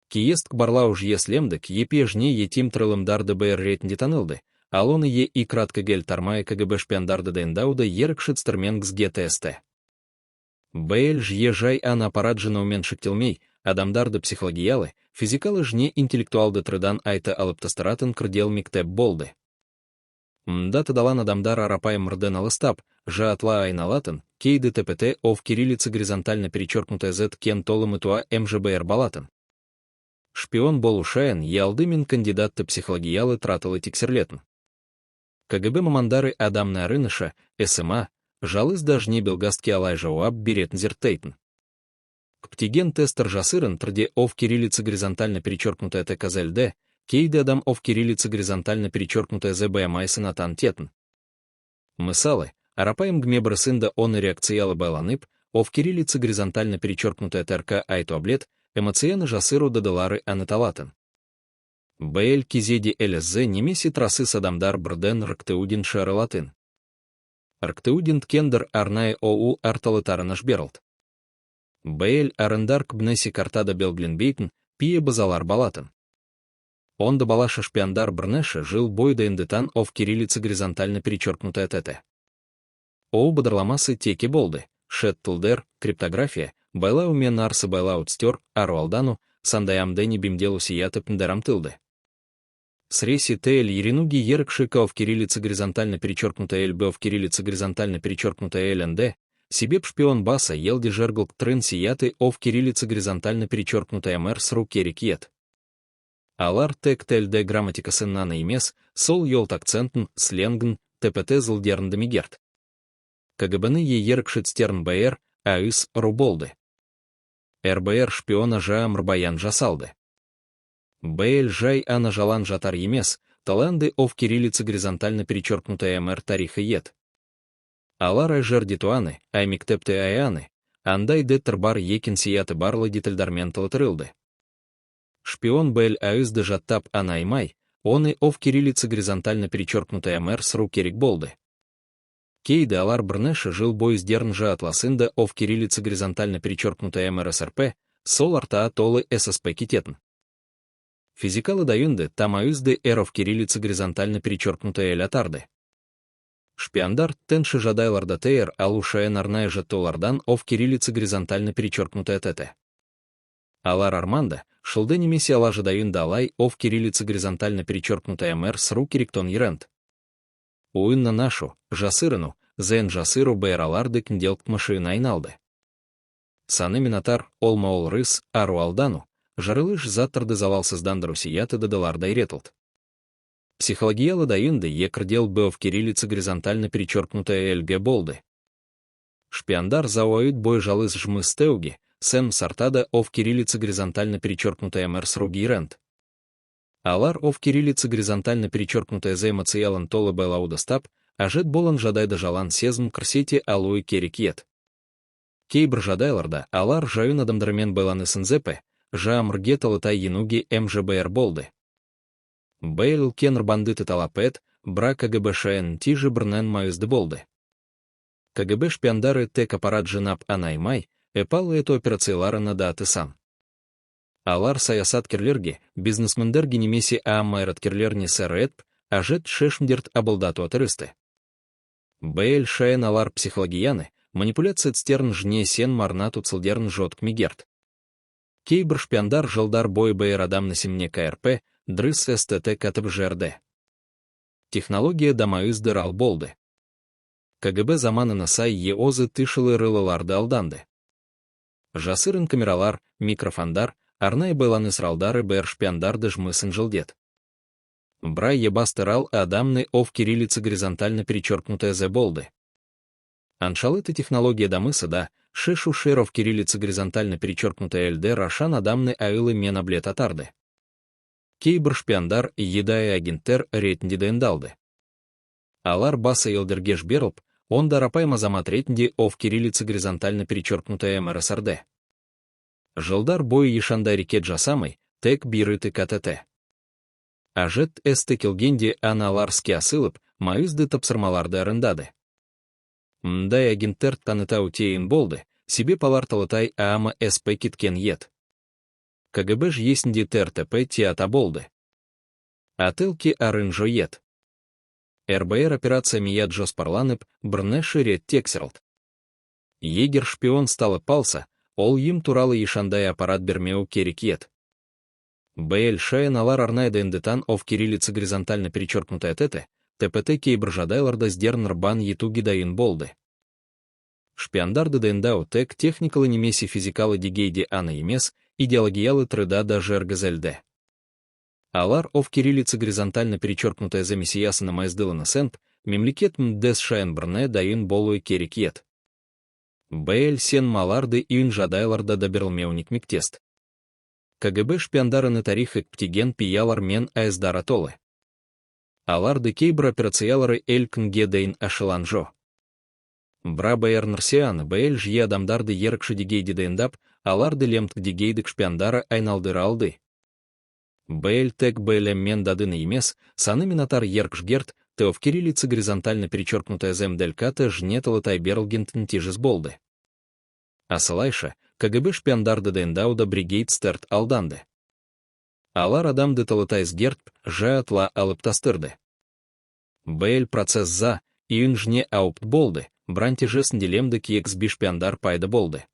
Киестк барлауж еслемдік, епе жне етим трылымдарды бәр ретінде танылды, алоны и кратко гель тармай КГБ шпиондарды дайындауда ерікшіцтірменгіз ГТСТ. Бәл жне жай аппарат жынаумен шектелмей, адамдарды психологиялы, физикалы жне интеллектуалды трыдан айты алып тастыратын кірдел мектеп болды. Мда тыдалан адамдар арапайым мрден алыстап, атла айналатын, кейді ТПТ в кириллице горизонтально перечеркнутая Z кен толым итуа МЖБР балатын. Шпион болушаян ялдымин кандидатты психологиялы тратылы тексерлетін. КГБ мамандары адамны арыныша, СМА, жалыз дажне белгастки алай жауап беретін зерттейтін. Ктиген тестер жасырын трде в кириллице горизонтально перечеркнутая ТКЗЛД, кейді адам в кириллице горизонтально перечеркнутая ЗБ майсын атан тетін. Мысалы, арапайым гмебрысында он реакциялы байланыp, в кириллице горизонтально перечеркнутая ТРК айтуаблет, эмоцияны жасыру дадылары аныталатын. БЛ кизеди ЛСЗ немесе трасы садамдар брден рктеудин шарылатын. Рктеудин кендер арнай ОУ арталытарыныш берылт. БЛ арындар кбнеси картада белглинбейтін, пие базалар балатын. Онда балаша шпиондар брнеша жил бойда эндетан в кириллице горизонтально перечеркнутая ТТ. ОУ бадырламасы теки болды, шет тылдер, криптография, байлау мен арсы байлаут стер, ару алдану, сандаям дени бимделу сияты пндерам тылды. Среси ТЛ еринуги еркшика в кириллице горизонтально перечеркнутая ЛБ в кириллице горизонтально перечеркнутая ЛНД, Себеп шпион баса елди жерглк трын сияты в кириллице горизонтально перечеркнутая МР с рук керик ет. Алар тек тельде грамматика сыннаны имес, сол йолт акцентн, сленгн, ТПТ зылдерндами герт. КГБны еркшит стерн БР, АИС руболды. РБР шпиона жаам рбаян жасалды. БЛ жай ана жалан жатар емес, таланды в кириллице горизонтально перечеркнутая МР тариха ет. Алара жердитуаны, аймиктепте аяны, андай деттер бар екин сияты барлы детальдармен тылытырылды. Шпион БЛ АИС дежаттап анаймай, он и в кириллице горизонтально перечеркнутая МР с рук керик болды. Кейды алар брнеша жил бой сдерн же атласында в кириллице горизонтально перечеркнутая МР СРП, сол арта толы ССП китетн. Физикалы даюнды там АИСды в кириллице горизонтально перечеркнутая лятарды. Шпиондар тенши жадайларда тейр алушая нарная жаттолардан в кириллице горизонтально перечеркнутая ТТ. Алар Арманда, шылды немесе ала жадаюнда алай в кириллице горизонтально перечеркнутая МР с рук кериктон ерент. Уынна нашу, жасырыну, зен жасыру бэйраларды кнделк машина айналды. Саны минотар, олма-ол рыс, ару алдану, жарылыш заттарды завалсыздандару сияты дадалардай ретылт. Психологиялы дайынды екрдел в кириллице горизонтально перечеркнутая ЛГ болды. Шпиондар зауают бой жалыз жмыс теуги, сэм сартада в кириллице горизонтально перечеркнутая МР с руги рент. Алар в кириллице горизонтально перечеркнутая зэмациялан толы байлаудастап, ажет болан жадайда жалан сезм крсети алуи керик ет. Кейбр жадайларда алар жаюн адамдармен байланы сынзепе, жаамрге талытай енуги МЖБР болды. Бейл кенр бандыты талапет, бра КГБ шаен тижи брнен майызды болды. КГБ шпиондары тек аппарат жинап анаймай, эпалы это операциялары надаты сам. Алар саясаткерлерге, бизнесмендерге немесе аамайраткерлерне сэрэтп, ажет шешмдерт абылдату атырысты. Бейл шаен алар психологияны, манипуляция цтерн жне сен марнату цылдерн жотк мигерт. Кейбр шпиондар жылдар бой бэйр адам на семне КРП, дрыс СТТ катып ЖРД. Технология дамаызды рал болды. КГБ заманына сай еозы тышылы рылыларды алданды. Жасырын камералар, микрофондар, арнай байланы сралдары бэр шпиондарды жмысын жылдет. Бра ебасты рал адамны в кириллице горизонтально перечеркнутая З болды. Аншалыты технология дамыса да, шешу шеро в кириллице горизонтально перечеркнутая ЛД рашан адамны аылы мен аблет атарды. Кейбр шпиондар едая агенттер ретінде дайындалды. Алар баса елдергеш берілп, онда рапайма замат ретінде в кириллице горизонтально перечеркнутая МРСРД. Жылдар бой ешандай рекет жасамай, тек бирыты КТТ. Ажет эсті келгенде аналарски асылып, майызды тапсырмаларды арындады. Мдай агенттер таныта утейін болды, себе палар талытай аама СП кеткен ет. КГБ ж еснди ТРТП тиата болды. Ателки арынжоет. РБР операция мият жоспарланып, брне ширет тексерлд. Егер-шпион стала палса, ол им туралы ешандай аппарат бермеу керек ет. БЛ шая налар арнайда эндетан ов кириллица горизонтально перечеркнутая тете, ТПТ кейбржадайларда сдернр бан ету гидаин болды. Шпиондарды дендау тек техникалы немеси физикалы дигейди ана емес, идеологиялы трыда даже РГЗЛД. Алар ов кириллица горизонтально перечеркнутая замесиясына майздылына сент, мемлекет мдес шаян брне дайын болуы керек ет. БЛ сен маларды иын жадайларда даберлмеуник миктест. КГБ шпиондарыны тарихы птиген пиялар мен аэздара толы. Аларды кейбір операциялары элькнге дейін ашыланжо. Бра БР нырсианы БЛ жие адамдарды ерікші дегейді дейіндап, аларды лемтк дегейдік шпиондары айналдыры алды. БЛ тек БЛ мен дадыны емес, саны минатар еркшгерт, теов кириллицы горизонтально перечеркнутая земдельката жнеталы тайберлгентн тижіз болды. Асылайша, КГБ шпиондарды дейіндауда бригейд стерт алданды. Алар адамды талытайз герт, жа атла алып тастырды. БЛ процесс за, иын жне аупт болды, бранти жесін делемді киекс бишпиондар пайда болды.